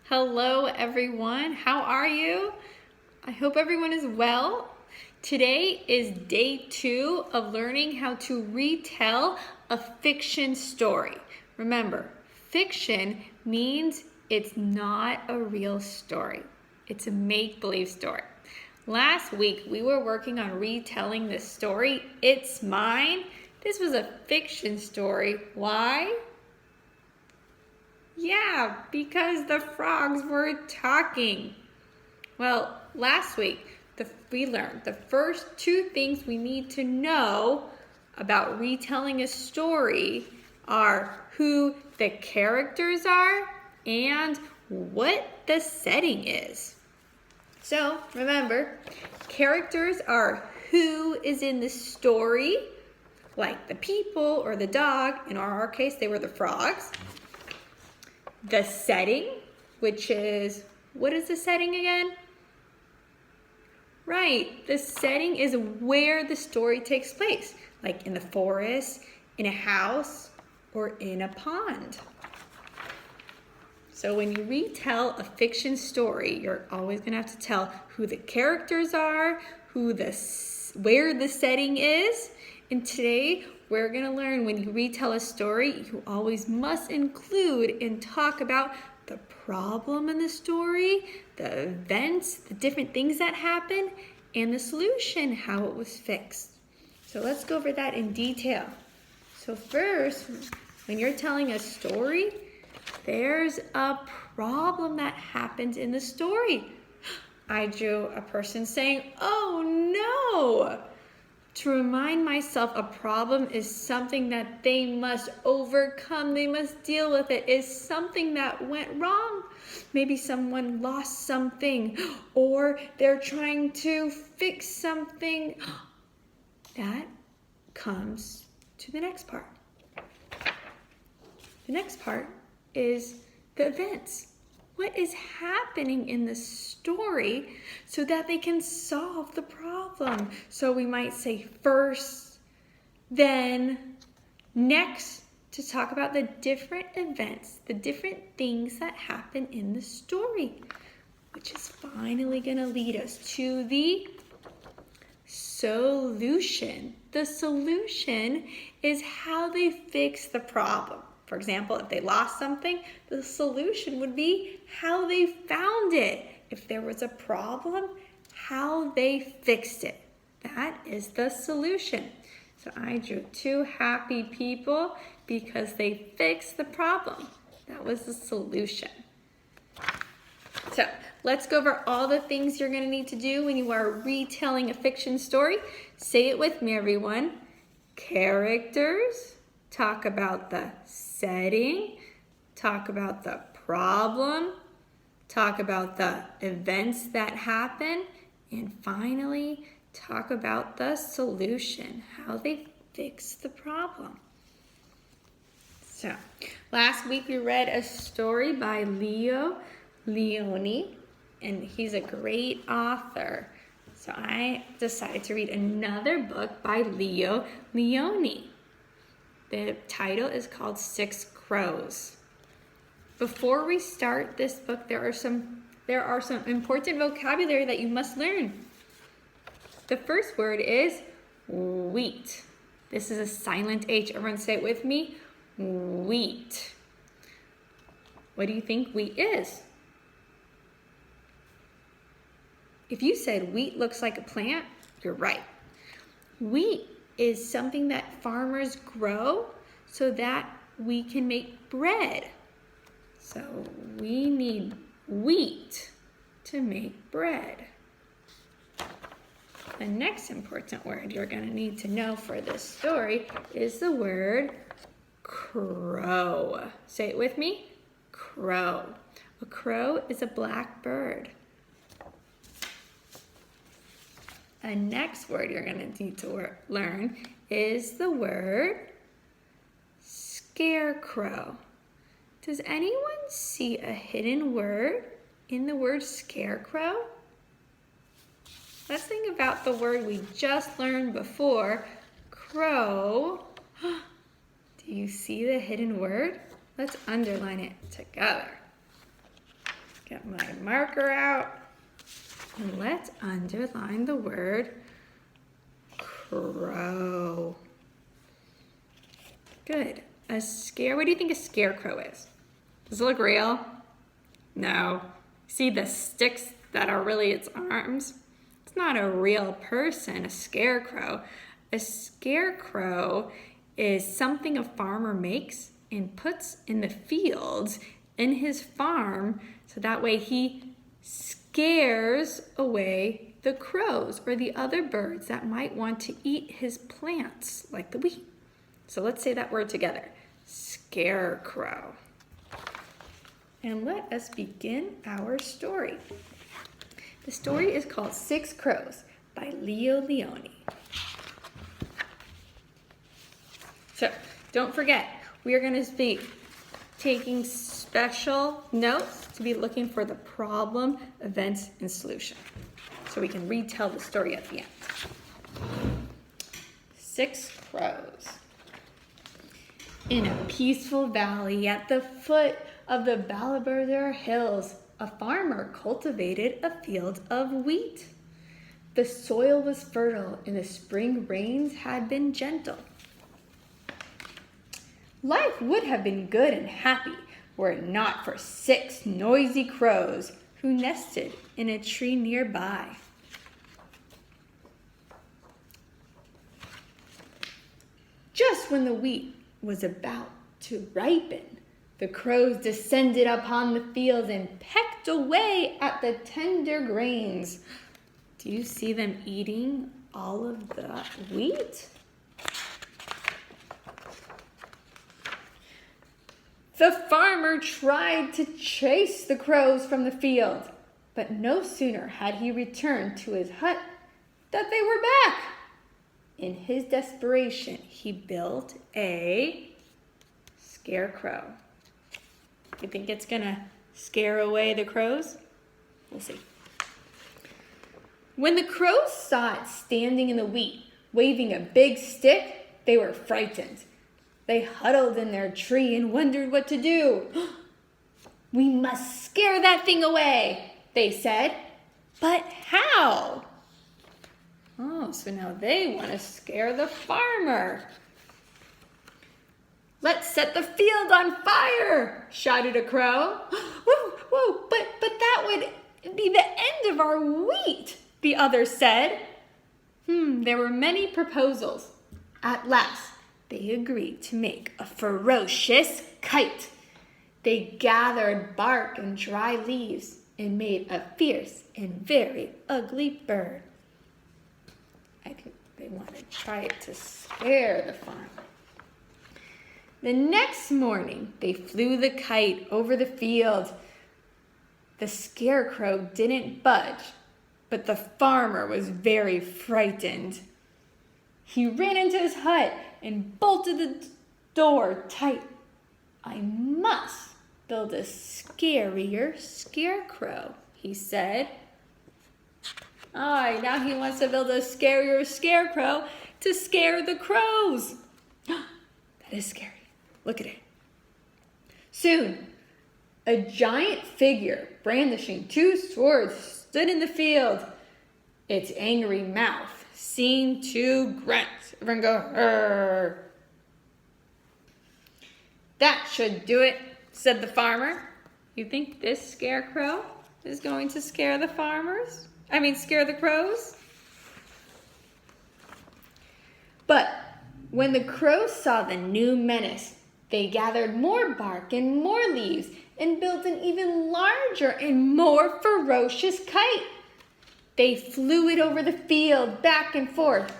Hello everyone, how are you? I hope everyone is well. Today is day 2 of learning how to retell a fiction story. Remember, fiction means it's not a real story. It's a make-believe story. Last week we were working on retelling the story, It's Mine. This was a fiction story. Why? Yeah, because the frogs were talking. Well, last week we learned the first 2 things we need to know about retelling a story are who the characters are and what the setting is. So remember, characters are who is in the story, like the people or the dog. In our case, they were the frogs. The setting, which is, what is the setting again? Right, the setting is where the story takes place, like in the forest, in a house, or in a pond. So when you retell a fiction story, you're always going to have to tell who the characters are, where the setting is. And today, we're going to learn when you retell a story, you always must include and talk about the problem in the story, the events, the different things that happen, and the solution, how it was fixed. So let's go over that in detail. So first, when you're telling a story, there's a problem that happens in the story. I drew a person saying, "Oh no!" To remind myself a problem is something that they must overcome, they must deal with it, is something that went wrong. Maybe someone lost something or they're trying to fix something. That comes to the next part. The next part is the events. What is happening in the story so that they can solve the problem? So we might say first, then, next, to talk about the different events, the different things that happen in the story, which is finally going to lead us to the solution. The solution is how they fix the problem. For example, if they lost something, the solution would be how they found it. If there was a problem, how they fixed it. That is the solution. So I drew 2 happy people because they fixed the problem. That was the solution. So let's go over all the things you're going to need to do when you are retelling a fiction story. Say it with me, everyone. Characters. Talk about the setting, talk about the problem, talk about the events that happen, and finally, talk about the solution, how they fix the problem. So, last week we read a story by Leo Lionni, and he's a great author. So I decided to read another book by Leo Lionni. The title is called 6 Crows. Before we start this book, there are some important vocabulary that you must learn. The first word is wheat. This is a silent H. Everyone say it with me. Wheat. What do you think wheat is? If you said wheat looks like a plant, you're right. Wheat is something that farmers grow so that we can make bread. So we need wheat to make bread. The next important word you're going to need to know for this story is the word crow. Say it with me. Crow. A crow is a black bird. The next word you're going to need to learn is the word scarecrow. Does anyone see a hidden word in the word scarecrow? Let's think about the word we just learned before, crow. Do you see the hidden word? Let's underline it together. Get my marker out. And let's underline the word crow. Good. What do you think a scarecrow is? Does it look real? No. See the sticks that are really its arms? It's not a real person, a scarecrow. A scarecrow is something a farmer makes and puts in the fields in his farm, so that way he scares away the crows or the other birds that might want to eat his plants, like the wheat. So let's say that word together, scarecrow. And let us begin our story. The story is called 6 Crows by Leo Leone. So don't forget, we are going to be taking special notes to be looking for the problem, events, and solution. So we can retell the story at the end. 6 Crows. In a peaceful valley at the foot of the Balaburder Hills, a farmer cultivated a field of wheat. The soil was fertile and the spring rains had been gentle. Life would have been good and happy were it not for 6 noisy crows who nested in a tree nearby. Just when the wheat was about to ripen, the crows descended upon the field and pecked away at the tender grains. Do you see them eating all of the wheat? The farmer tried to chase the crows from the field, but no sooner had he returned to his hut that they were back. In his desperation, he built a scarecrow. You think it's gonna scare away the crows? We'll see. When the crows saw it standing in the wheat, waving a big stick, they were frightened. They huddled in their tree and wondered what to do. We must scare that thing away, they said. But how? Oh, so now they want to scare the farmer. Let's set the field on fire, shouted a crow. Whoa, whoa, but that would be the end of our wheat, the other said. There were many proposals. At last, they agreed to make a ferocious kite. They gathered bark and dry leaves and made a fierce and very ugly bird. I think they wanted to try it to scare the farmer. The next morning, they flew the kite over the field. The scarecrow didn't budge, but the farmer was very frightened. He ran into his hut and bolted the door tight. I must build a scarier scarecrow, he said. Now he wants to build a scarier scarecrow to scare the crows. That is scary. Look at it. Soon, a giant figure brandishing 2 swords stood in the field. Its angry mouth seemed to grunt. Everyone go, "Arr." That should do it, said the farmer. You think this scarecrow is going to scare the scare the crows? But when the crows saw the new menace, they gathered more bark and more leaves and built an even larger and more ferocious kite. They flew it over the field, back and forth.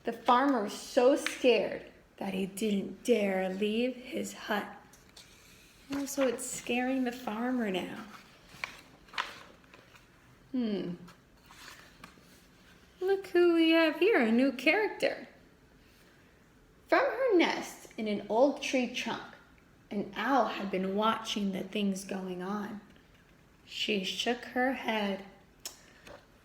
The farmer was so scared that he didn't dare leave his hut. Oh, so it's scaring the farmer now. Look who we have here, a new character. From her nest in an old tree trunk, an owl had been watching the things going on. She shook her head.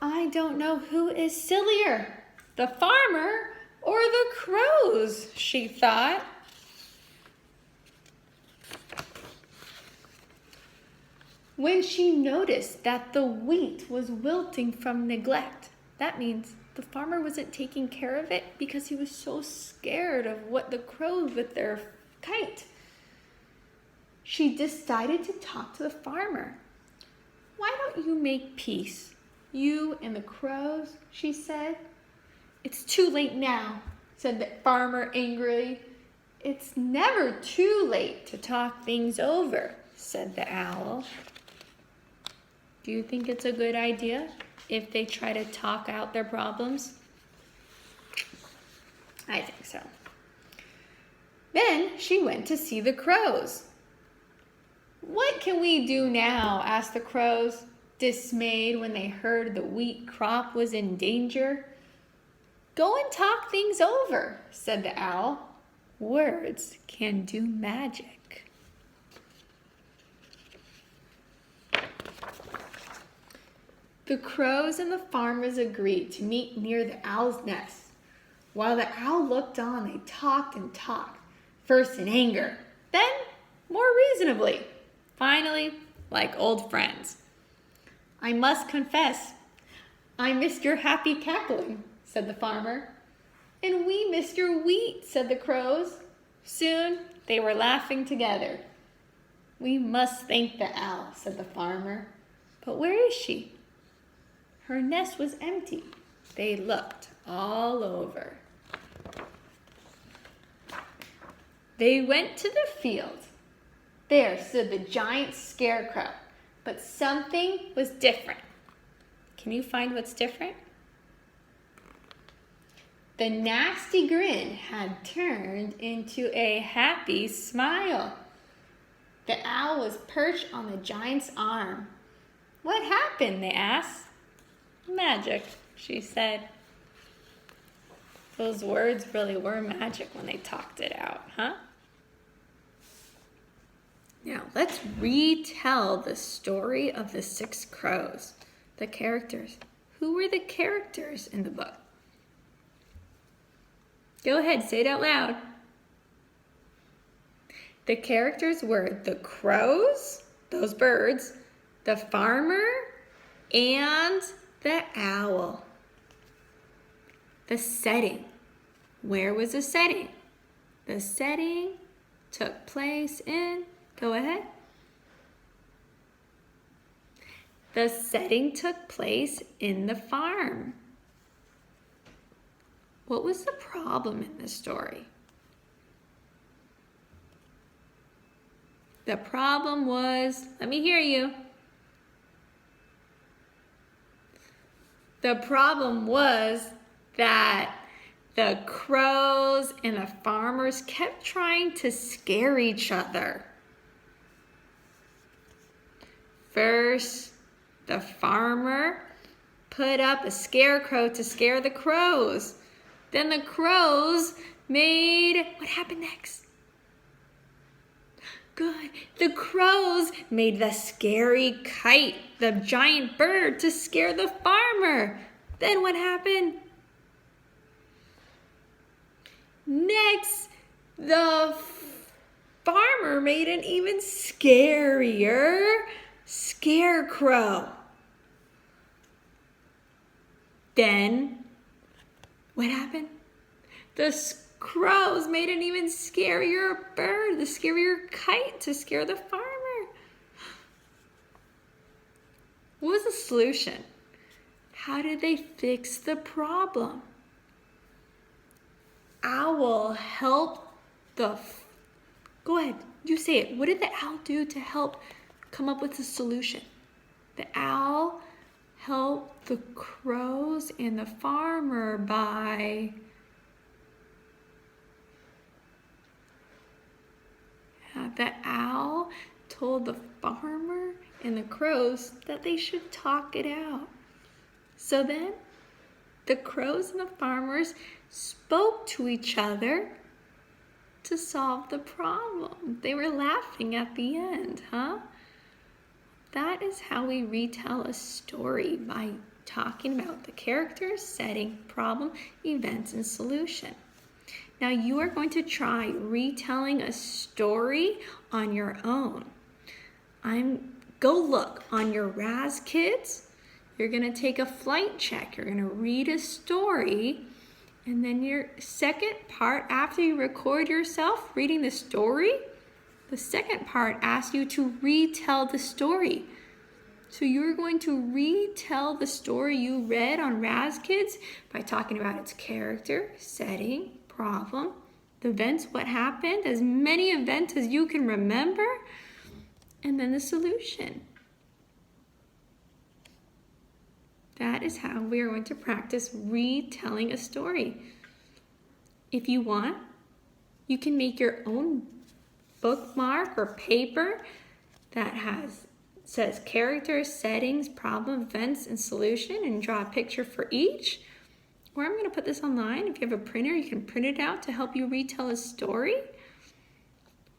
I don't know who is sillier, the farmer or the crows, she thought. When she noticed that the wheat was wilting from neglect, that means the farmer wasn't taking care of it because he was so scared of what the crows with their kite. She decided to talk to the farmer. "Why don't you make peace, you and the crows?" she said. "It's too late now," said the farmer angrily. "It's never too late to talk things over," said the owl. Do you think it's a good idea if they try to talk out their problems? I think so. Then she went to see the crows. "What can we do now?" asked the crows, dismayed when they heard the wheat crop was in danger. "Go and talk things over," said the owl. "Words can do magic." The crows and the farmers agreed to meet near the owl's nest. While the owl looked on, they talked and talked, first in anger, then more reasonably, finally like old friends. "I must confess, I missed your happy cackling," said the farmer. "And we missed your wheat," said the crows. Soon they were laughing together. "We must thank the owl," said the farmer. "But where is she?" Her nest was empty. They looked all over. They went to the field. There stood the giant scarecrow, but something was different. Can you find what's different? The nasty grin had turned into a happy smile. The owl was perched on the giant's arm. "What happened?" they asked. "Magic," she said. Those words really were magic when they talked it out, huh? Now let's retell the story of the 6 crows. The characters. Who were the characters in the book? Go ahead, say it out loud. The characters were the crows, those birds, the farmer, and the owl. The setting. Where was the setting? The setting took place in, go ahead. The setting took place in the farm. What was the problem in the story? The problem was, let me hear you. The problem was that the crows and the farmers kept trying to scare each other. First, the farmer put up a scarecrow to scare the crows. Then the crows made, what happened next? Good. The crows made the scary kite, the giant bird, to scare the farmer. Then what happened? Next, the farmer made an even scarier scarecrow. Then, what happened? The crows made an even scarier bird, the scarier kite to scare the farmer. What was the solution? How did they fix the problem? Owl helped go ahead, you say it. What did the owl do to help come up with the solution? The owl helped the crows and the farmer by the owl told the farmer and the crows that they should talk it out. So then the crows and the farmers spoke to each other to solve the problem. They were laughing at the end, huh? That is how we retell a story, by talking about the characters, setting, problem, events, and solution. Now you are going to try retelling a story on your own. I'm go look on your Raz Kids. You're going to take a flight check. You're going to read a story. And then your second part, after you record yourself reading the story, the second part asks you to retell the story. So you're going to retell the story you read on Raz Kids by talking about its character, setting, problem, the events, what happened, as many events as you can remember, and then the solution. That is how we are going to practice retelling a story. If you want, you can make your own bookmark or paper that says characters, settings, problem, events, and solution, and draw a picture for each. Or I'm going to put this online. If you have a printer, you can print it out to help you retell a story.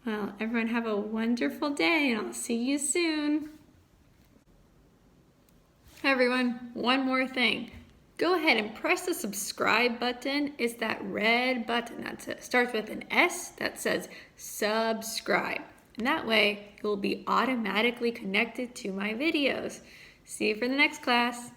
Well, everyone have a wonderful day, and I'll see you soon. Hi everyone, one more thing. Go ahead and press the subscribe button. It's that red button that starts with an S that says subscribe. And that way, you'll be automatically connected to my videos. See you for the next class.